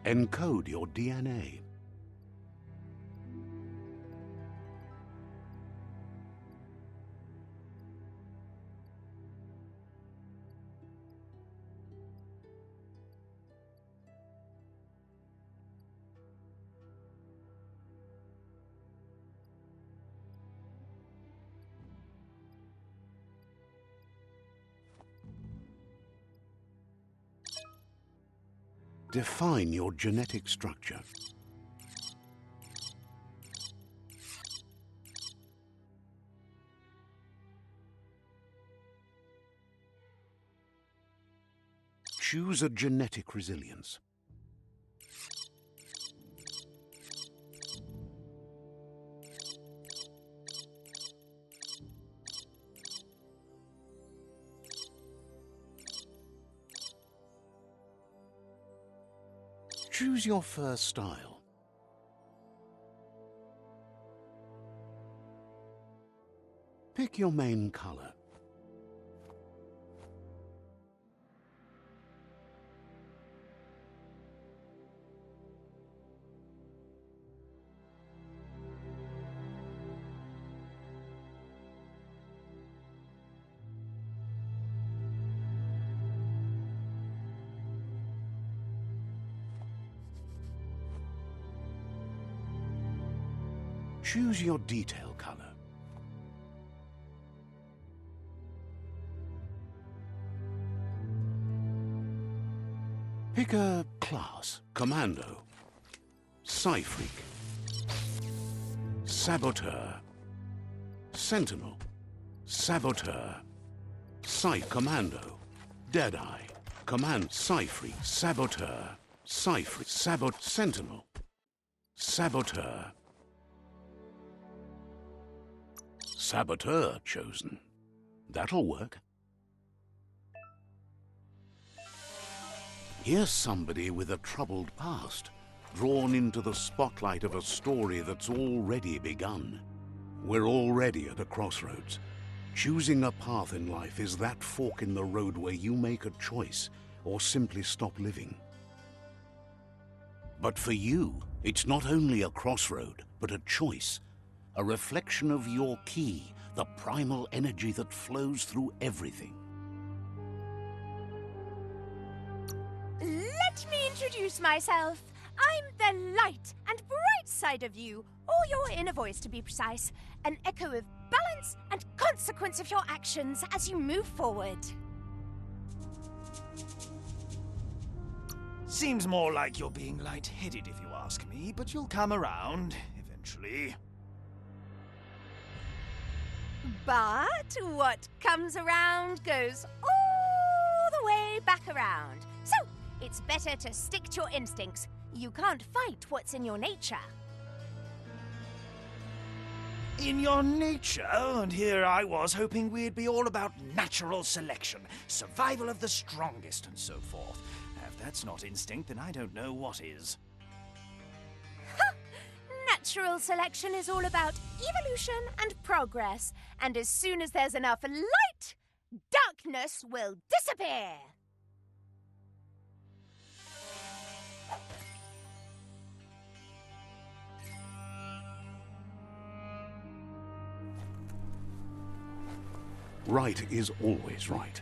Encode your DNA. Define your genetic structure. Choose a genetic resilience. Choose your first style. Pick your main color. Choose your detail color. Pick a class. Commando, Psy-Freak, Saboteur, Sentinel, Saboteur, Psy-Commando, Deadeye, Command, Psy-Freak, Saboteur, Psy-Freak, Sentinel, Saboteur. Saboteur chosen. That'll work. Here's somebody with a troubled past, drawn into the spotlight of a story that's already begun. We're already at a crossroads. Choosing a path in life is that fork in the road where you make a choice or simply stop living. But for you, it's not only a crossroad, but a choice. A reflection of your key, the primal energy that flows through everything. Let me introduce myself. I'm the light and bright side of you, or your inner voice to be precise, an echo of balance and consequence of your actions as you move forward. Seems more like you're being light-headed if you ask me, but you'll come around eventually. But what comes around goes all the way back around. So, it's better to stick to your instincts. You can't fight what's in your nature. In your nature, and here I was hoping we'd be all about natural selection, survival of the strongest, and so forth. If that's not instinct, then I don't know what is. Natural selection is all about evolution and progress, and as soon as there's enough light, darkness will disappear. Right is always right.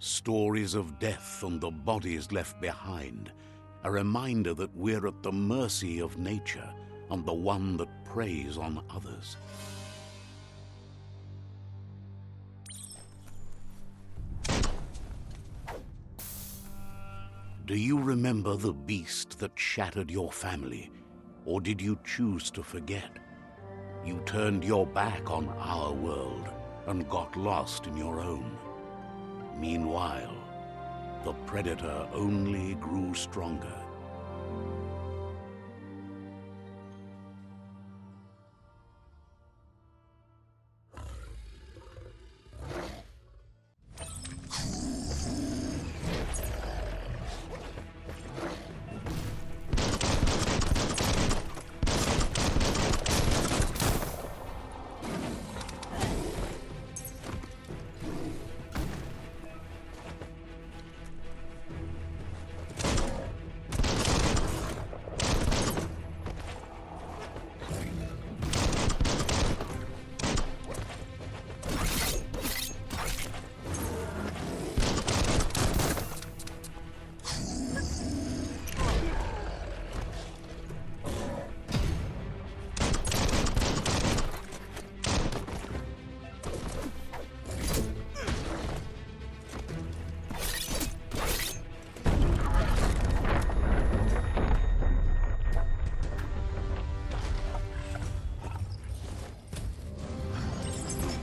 Stories of death and the bodies left behind, a reminder that we're at the mercy of nature and the one that preys on others. Do you remember the beast that shattered your family, or did you choose to forget? You turned your back on our world and got lost in your own. Meanwhile, the predator only grew stronger.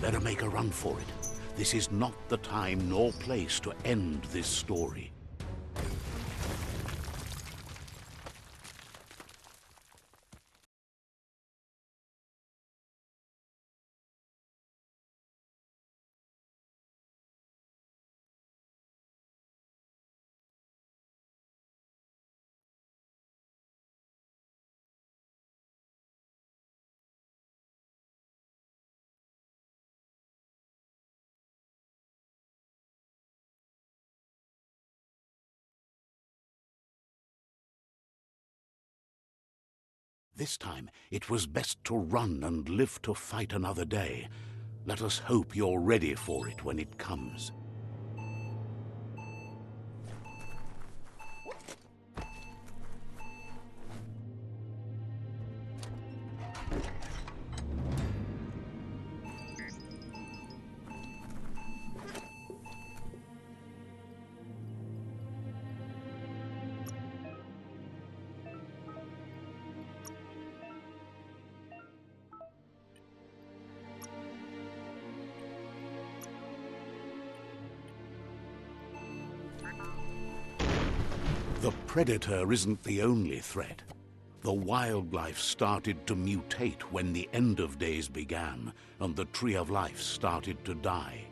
better make a run for it. This is not the time nor place to end this story. This time, it was best to run and live to fight another day. Let us hope you're ready for it when it comes. The predator isn't the only threat. The wildlife started to mutate when the end of days began, and the tree of life started to die.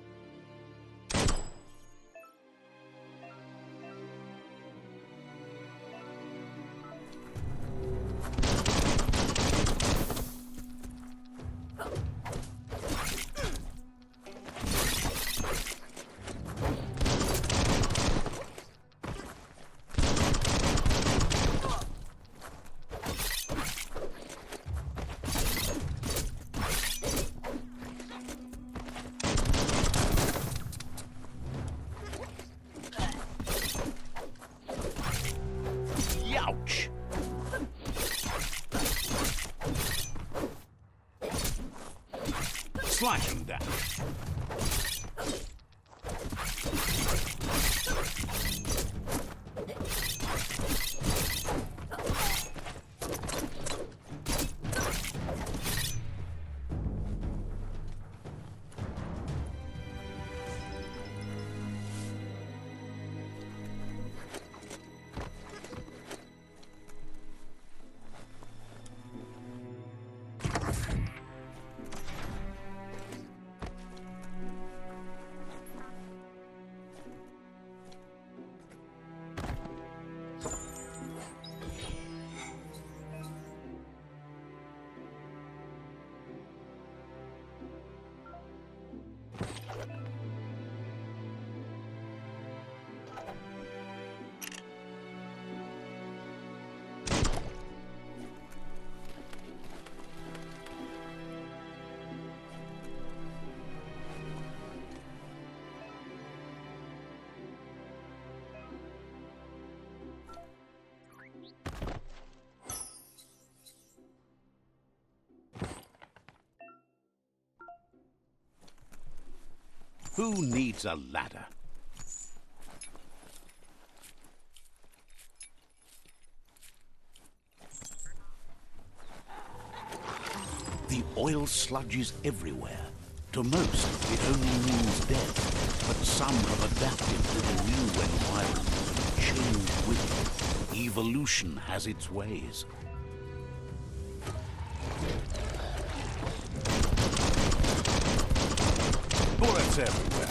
Ouch! Slash him down. Who needs a ladder? The oil sludge is everywhere. To most, it only means death, but some have adapted to the new environment and changed with it. Evolution has its ways. Bullets everywhere.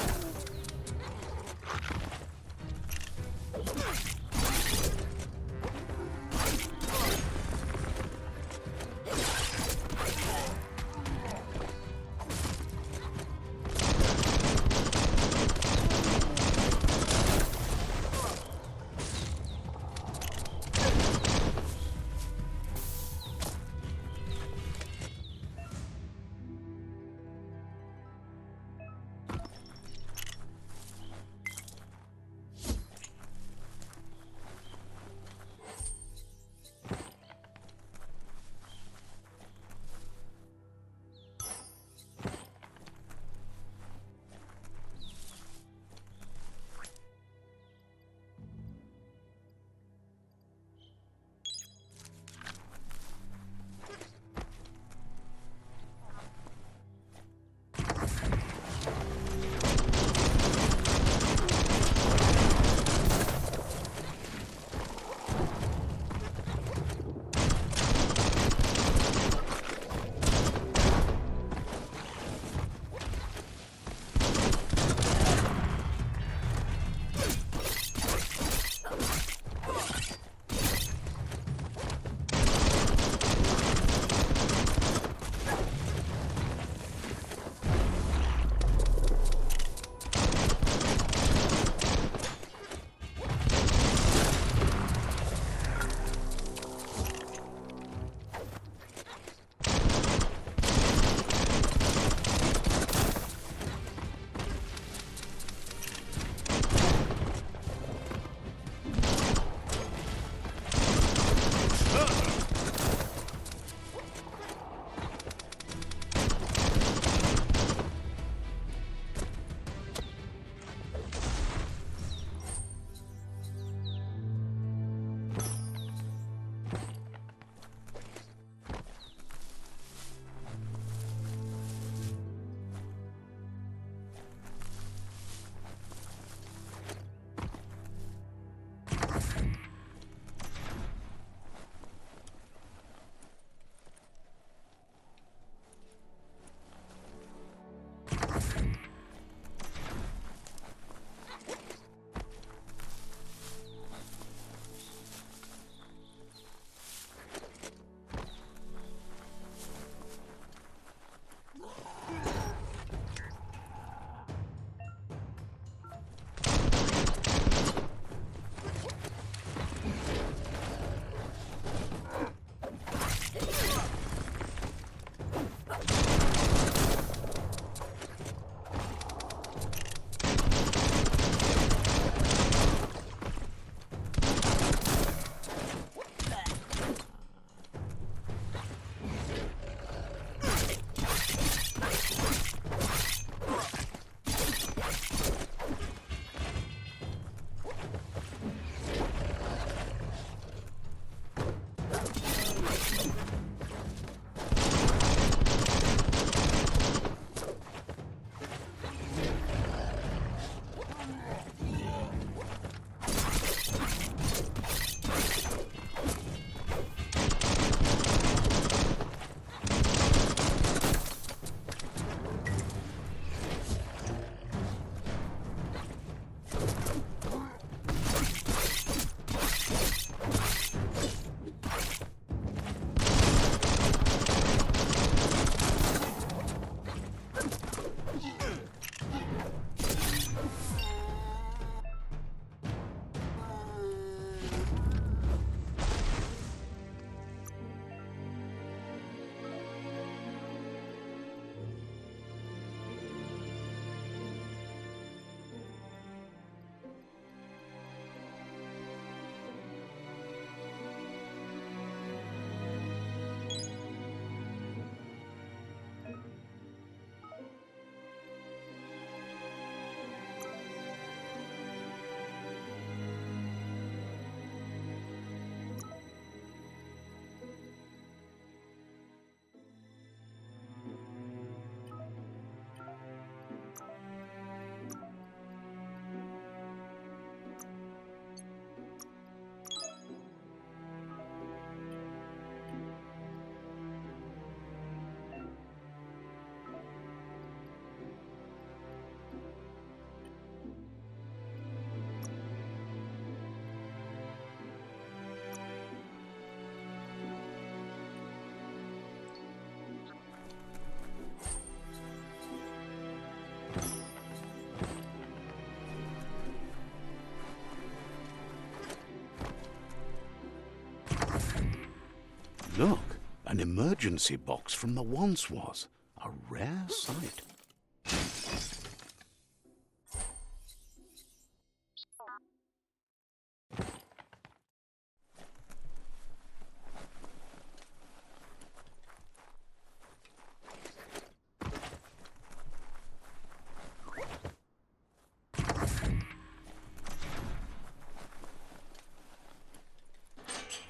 Look, an emergency box from the once was. A rare sight.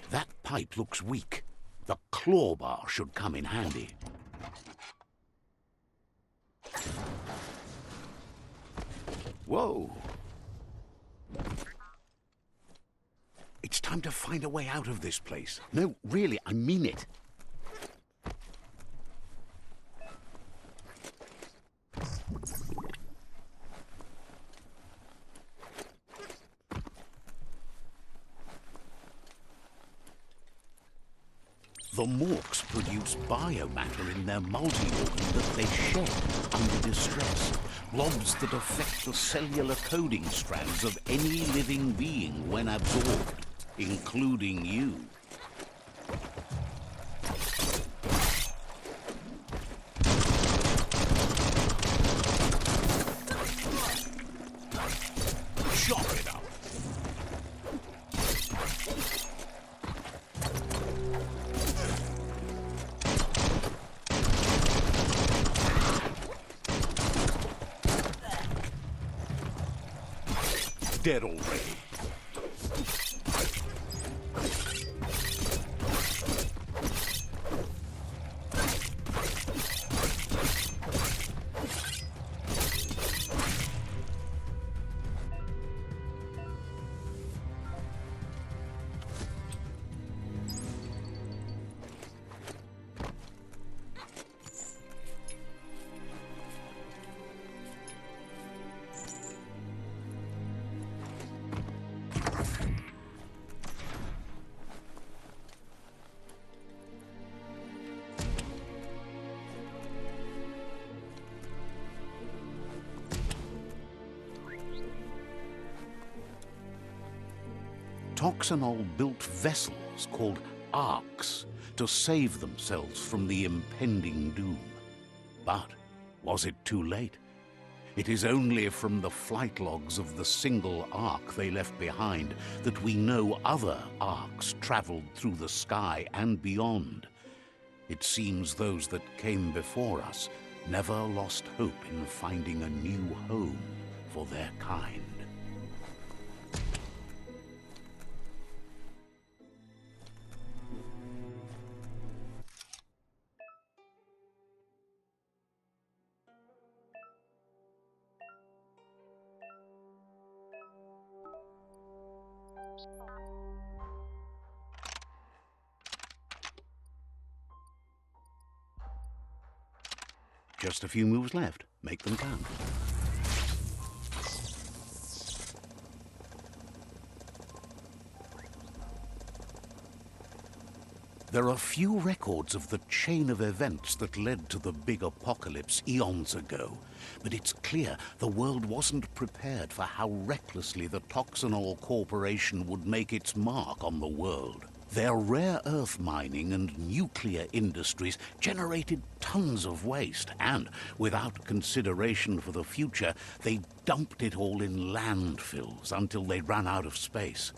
That pipe looks weak. The claw bar should come in handy. Whoa! It's time to find a way out of this place. No, really, I mean it. The morks produce biomatter in their multi-organ that they shed under distress. Blobs that affect the cellular coding strands of any living being when absorbed, including you. Chop it up. Dead already. Toxanol built vessels called arks to save themselves from the impending doom. But was it too late? It is only from the flight logs of the single ark they left behind that we know other arks traveled through the sky and beyond. It seems those that came before us never lost hope in finding a new home for their kind. Just a few moves left. Make them count. There are few records of the chain of events that led to the big apocalypse eons ago, but it's clear the world wasn't prepared for how recklessly the Toxanol Corporation would make its mark on the world. Their rare earth mining and nuclear industries generated tons of waste, and without consideration for the future, they dumped it all in landfills until they ran out of space.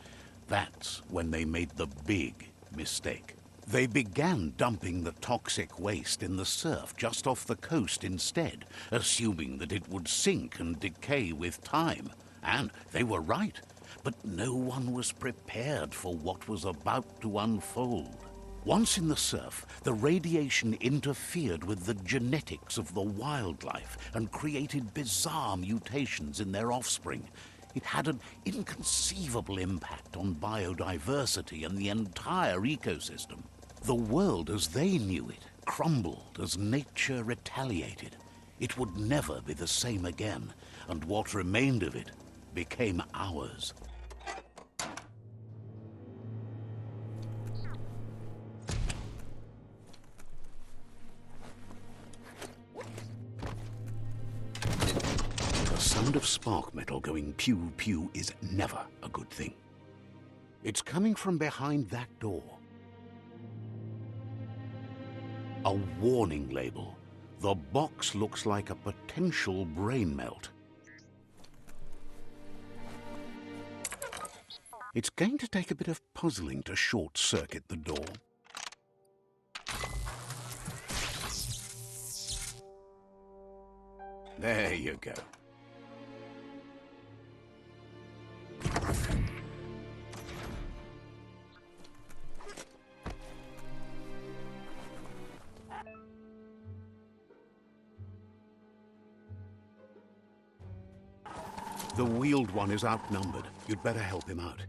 That's when they made the big mistake. They began dumping the toxic waste in the surf just off the coast instead, assuming that it would sink and decay with time. And they were right. But no one was prepared for what was about to unfold. Once in the surf, the radiation interfered with the genetics of the wildlife and created bizarre mutations in their offspring. It had an inconceivable impact on biodiversity and the entire ecosystem. The world as they knew it crumbled as nature retaliated. It would never be the same again, and what remained of it became ours. The sound of spark metal going pew-pew is never a good thing. It's coming from behind that door. A warning label. The box looks like a potential brain melt. It's going to take a bit of puzzling to short-circuit the door. There you go. The wheeled one is outnumbered. You'd better help him out.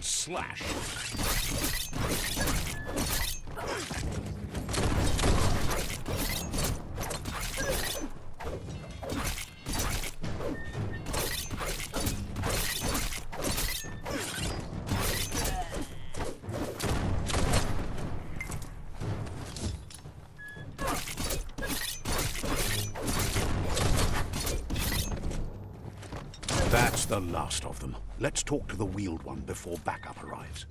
Slash. That's the last of them. Let's talk to the wheeled one before backup arrives.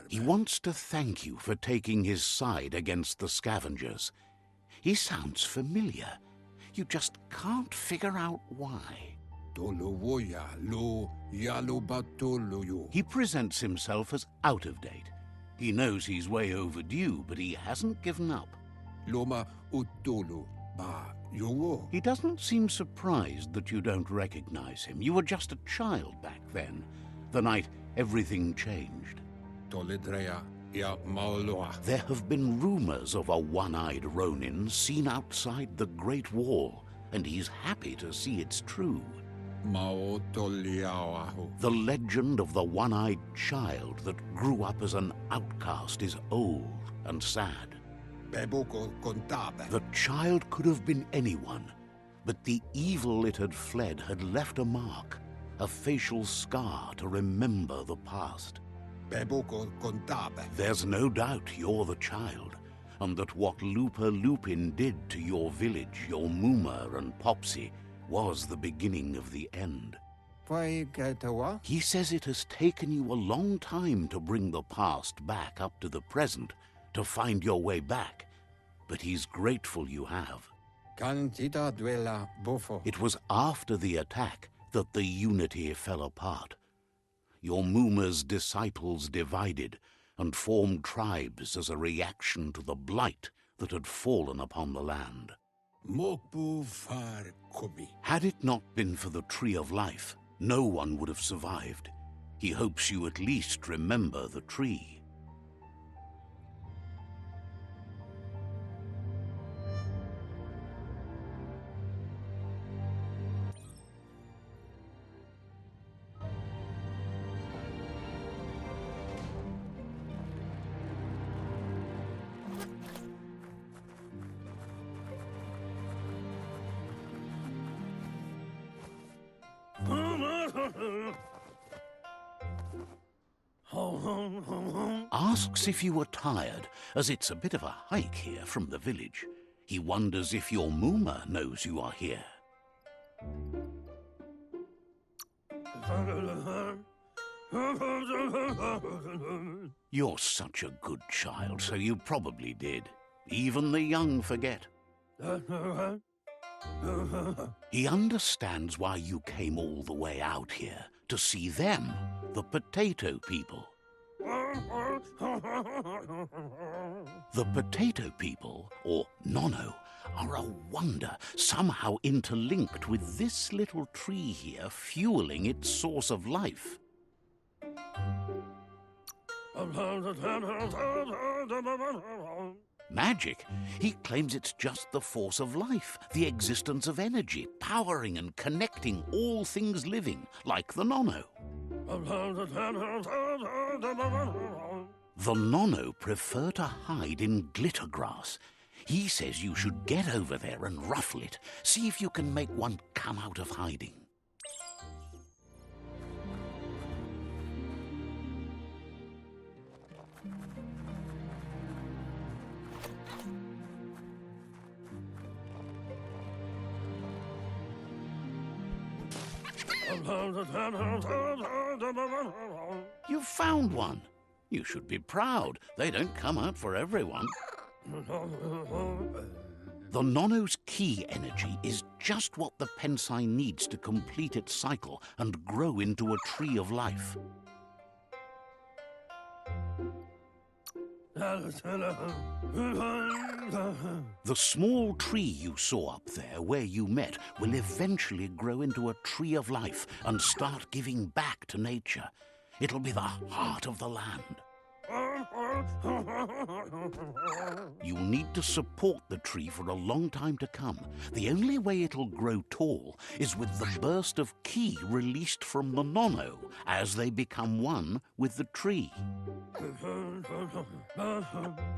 He wants to thank you for taking his side against the scavengers. He sounds familiar. You just can't figure out why. He presents himself as out of date. He knows he's way overdue, but he hasn't given up. He doesn't seem surprised that you don't recognize him. You were just a child back then, the night everything changed. There have been rumors of a one-eyed Ronin seen outside the Great Wall, and he's happy to see it's true. The legend of the one-eyed child that grew up as an outcast is old and sad. The child could have been anyone, but the evil it had fled had left a mark, a facial scar to remember the past. There's no doubt you're the child, and that what Lupa Lupin did to your village, your Muma and Popsy, was the beginning of the end. He says it has taken you a long time to bring the past back up to the present, to find your way back, but he's grateful you have. It was after the attack that the unity fell apart. Your Muma's disciples divided and formed tribes as a reaction to the blight that had fallen upon the land. Had it not been for the Tree of Life, no one would have survived. He hopes you at least remember the tree. Asks if you were tired, as it's a bit of a hike here from the village. He wonders if your Muma knows you are here. You're such a good child, so you probably did. Even the young forget. He understands why you came all the way out here, to see them, the potato people. The potato people, or Nono, are a wonder, somehow interlinked with this little tree here fueling its source of life. Magic? He claims it's just the force of life, the existence of energy, powering and connecting all things living, like the Nono. The Nono prefer to hide in glitter grass. He says you should get over there and ruffle it. See if you can make one come out of hiding. You found one. You should be proud. They don't come out for everyone. The Nono's key energy is just what the Pensai needs to complete its cycle and grow into a tree of life. The small tree you saw up there where you met will eventually grow into a tree of life and start giving back to nature. It'll be the heart of the land. You'll need to support the tree for a long time to come. The only way it'll grow tall is with the burst of ki released from the Nono as they become one with the tree.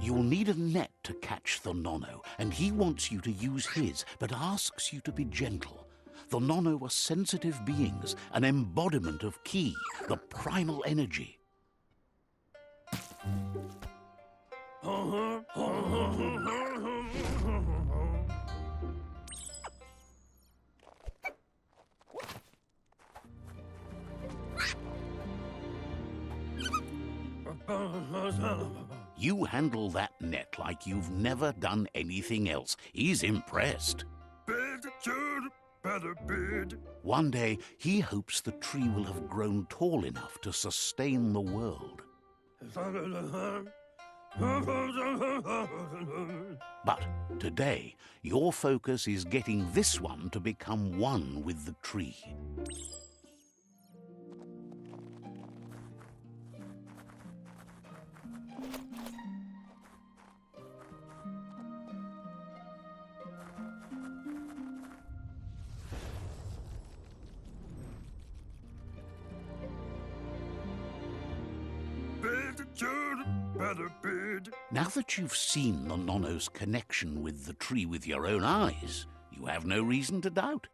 You'll need a net to catch the Nono, and he wants you to use his, but asks you to be gentle. The Nono are sensitive beings, an embodiment of ki, the primal energy. You handle that net like you've never done anything else. He's impressed. One day, he hopes the tree will have grown tall enough to sustain the world. But today, your focus is getting this one to become one with the tree. Now that you've seen the Nono's connection with the tree with your own eyes, you have no reason to doubt.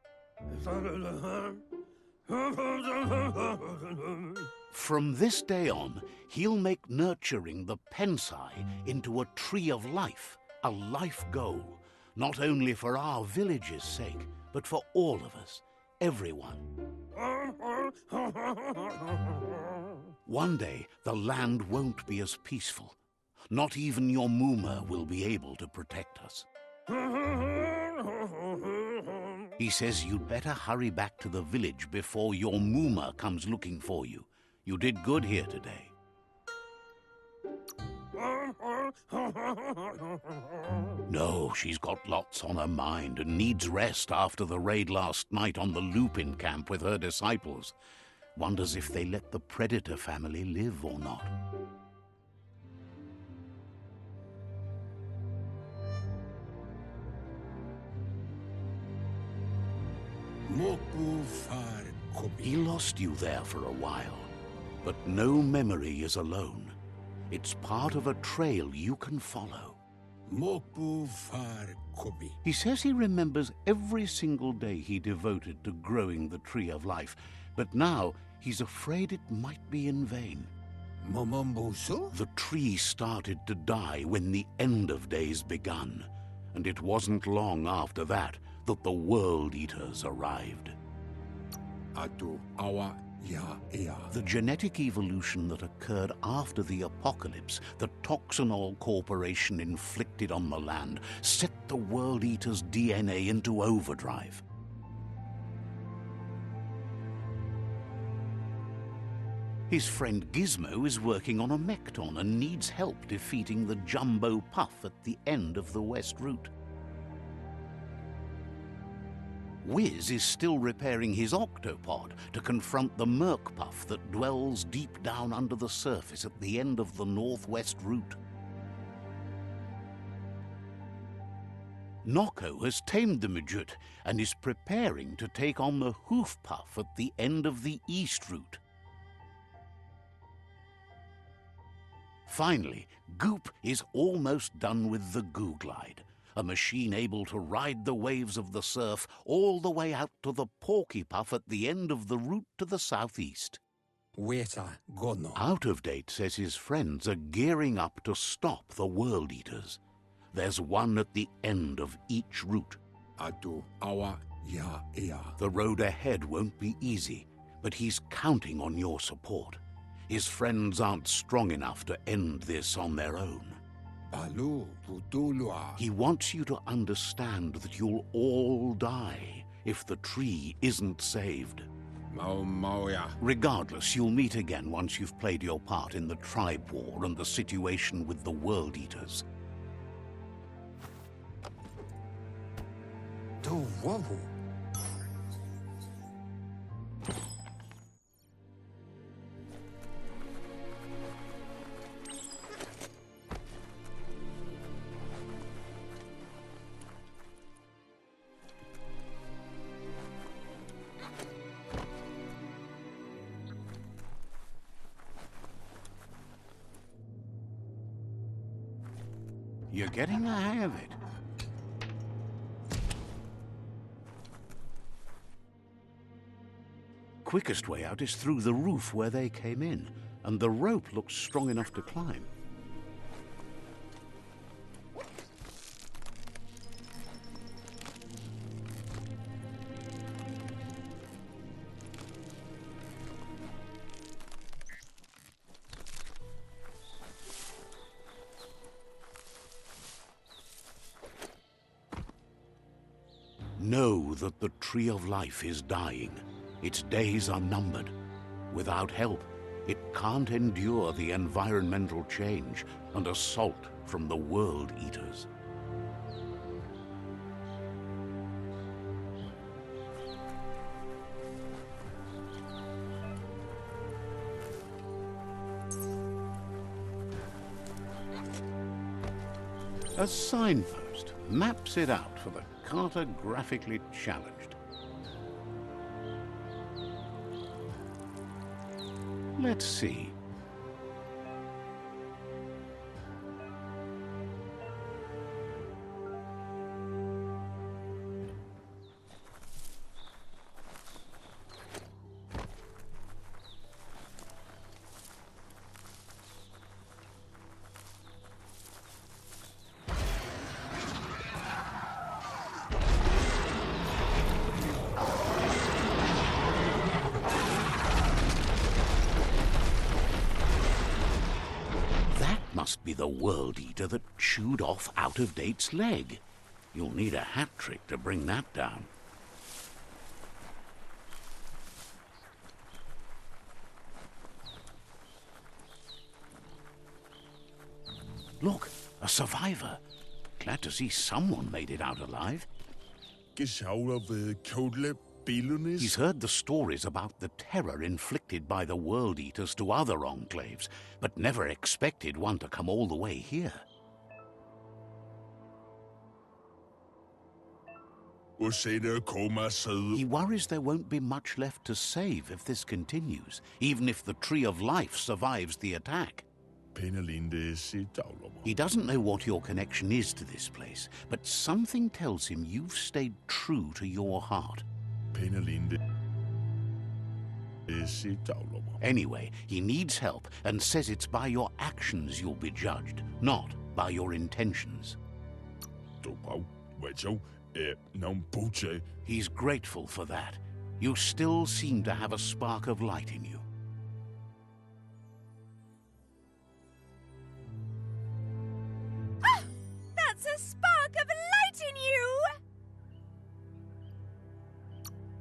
From this day on, he'll make nurturing the Pensai into a tree of life, a life goal, not only for our village's sake, but for all of us, everyone. One day, the land won't be as peaceful. Not even your Muma will be able to protect us. He says you'd better hurry back to the village before your Muma comes looking for you. You did good here today. No, she's got lots on her mind and needs rest after the raid last night on the Lupin camp with her disciples. Wonders if they let the Predator family live or not. He lost you there for a while, but no memory is alone. It's part of a trail you can follow. He says he remembers every single day he devoted to growing the tree of life, but now he's afraid it might be in vain. The tree started to die when the end of days begun, and it wasn't long after that that the World Eaters arrived. The genetic evolution that occurred after the apocalypse the Toxanol Corporation inflicted on the land set the World Eater's DNA into overdrive. His friend Gizmo is working on a Mekton and needs help defeating the Jumbo Puff at the end of the West Route. Wiz is still repairing his octopod to confront the Merc Puff that dwells deep down under the surface at the end of the Northwest Route. Nocco has tamed the Midget and is preparing to take on the Hoof Puff at the end of the East Route. Finally, Goop is almost done with the Goo Glide, a machine able to ride the waves of the surf all the way out to the Porky Puff at the end of the route to the southeast. Out of Date says his friends are gearing up to stop the World Eaters. There's one at the end of each route. The road ahead won't be easy, but he's counting on your support. His friends aren't strong enough to end this on their own. He wants you to understand that you'll all die if the tree isn't saved. Regardless, you'll meet again once you've played your part in the tribe war and the situation with the World Eaters. You're getting the hang of it. Quickest way out is through the roof where they came in, and the rope looks strong enough to climb. Know that the Tree of Life is dying. Its days are numbered. Without help, it can't endure the environmental change and assault from the World Eaters. A signpost maps it out for the cartographically challenged. Let's see. Must be the World Eater that chewed off Out of Date's leg. You'll need a hat trick to bring that down. Look, a survivor. Glad to see someone made it out alive. He's heard the stories about the terror inflicted by the World Eaters to other enclaves, but never expected one to come all the way here. He worries there won't be much left to save if this continues, even if the Tree of Life survives the attack. He doesn't know what your connection is to this place, but something tells him you've stayed true to your heart. Anyway, he needs help and says it's by your actions you'll be judged, not by your intentions. He's grateful for that. You still seem to have a spark of light in you. Ah! That's a spark of light in you!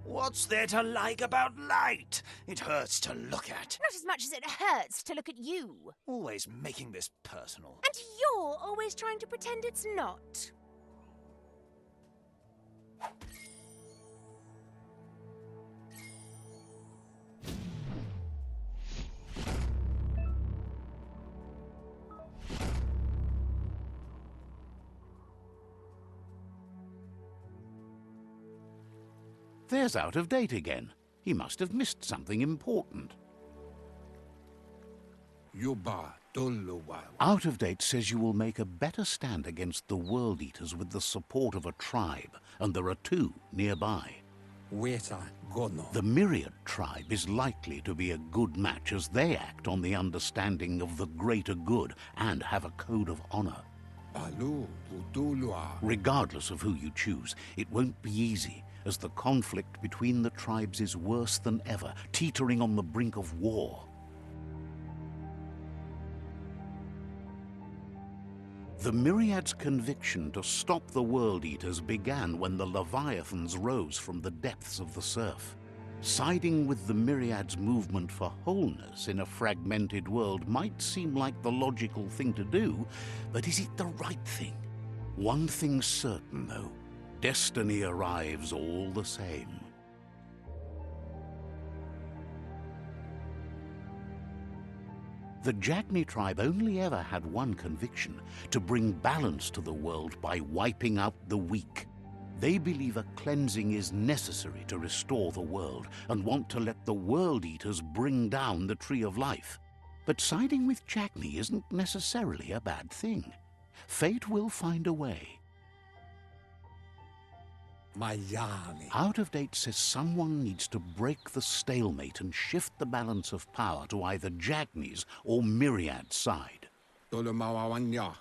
What's there to like about light? It hurts to look at. Not as much as it hurts to look at you. Always making this personal. And you're always trying to pretend it's not. There's Out of Date again. He must have missed something important. Out of Date says you will make a better stand against the World Eaters with the support of a tribe, and there are two nearby. The Myriad tribe is likely to be a good match as they act on the understanding of the greater good and have a code of honor. Regardless of who you choose, it won't be easy, as the conflict between the tribes is worse than ever, teetering on the brink of war. The Myriad's conviction to stop the World Eaters began when the Leviathans rose from the depths of the surf. Siding with the Myriad's movement for wholeness in a fragmented world might seem like the logical thing to do, but is it the right thing? One thing's certain, though. Destiny arrives all the same. The Jagni tribe only ever had one conviction: to bring balance to the world by wiping out the weak. They believe a cleansing is necessary to restore the world and want to let the World Eaters bring down the Tree of Life. But siding with Jagni isn't necessarily a bad thing. Fate will find a way. Out of Date says someone needs to break the stalemate and shift the balance of power to either Jagni's or Myriad's side.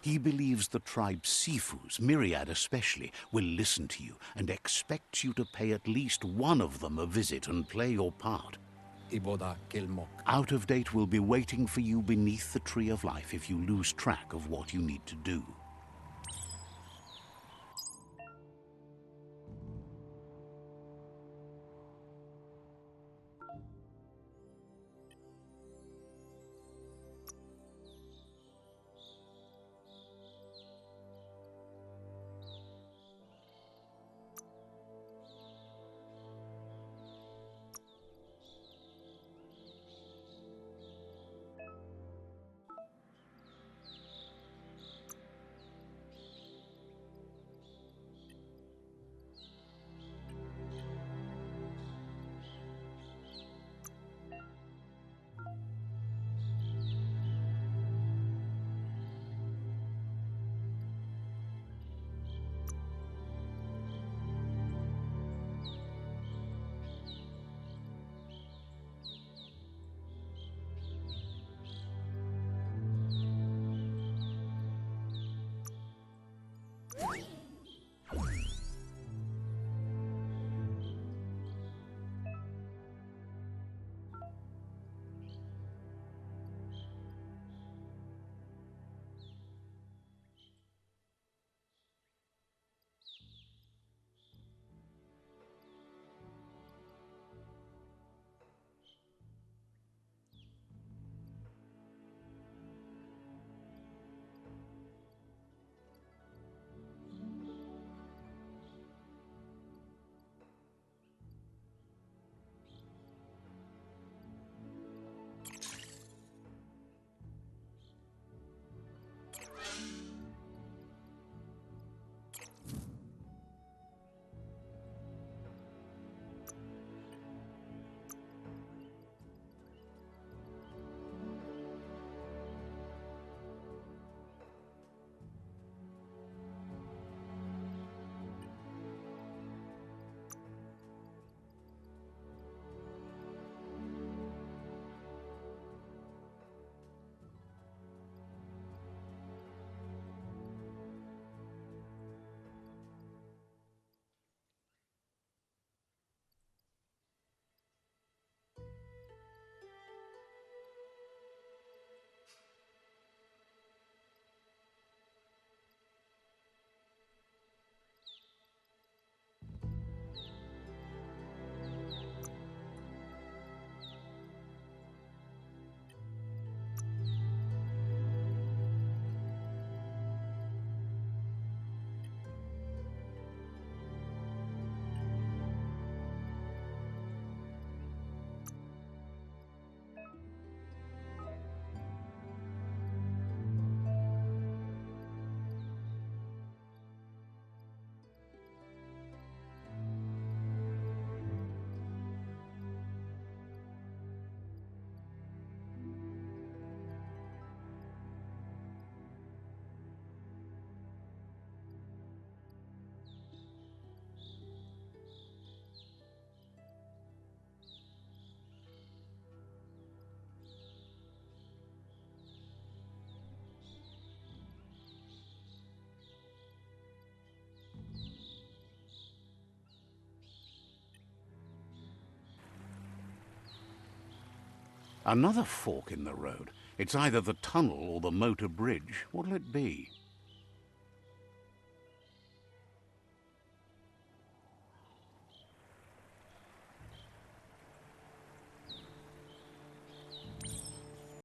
He believes the tribe Sifus, Myriad especially, will listen to you and expects you to pay at least one of them a visit and play your part. Out of Date will be waiting for you beneath the Tree of Life if you lose track of what you need to do. Another fork in the road. It's either the tunnel or the motor bridge. What'll it be?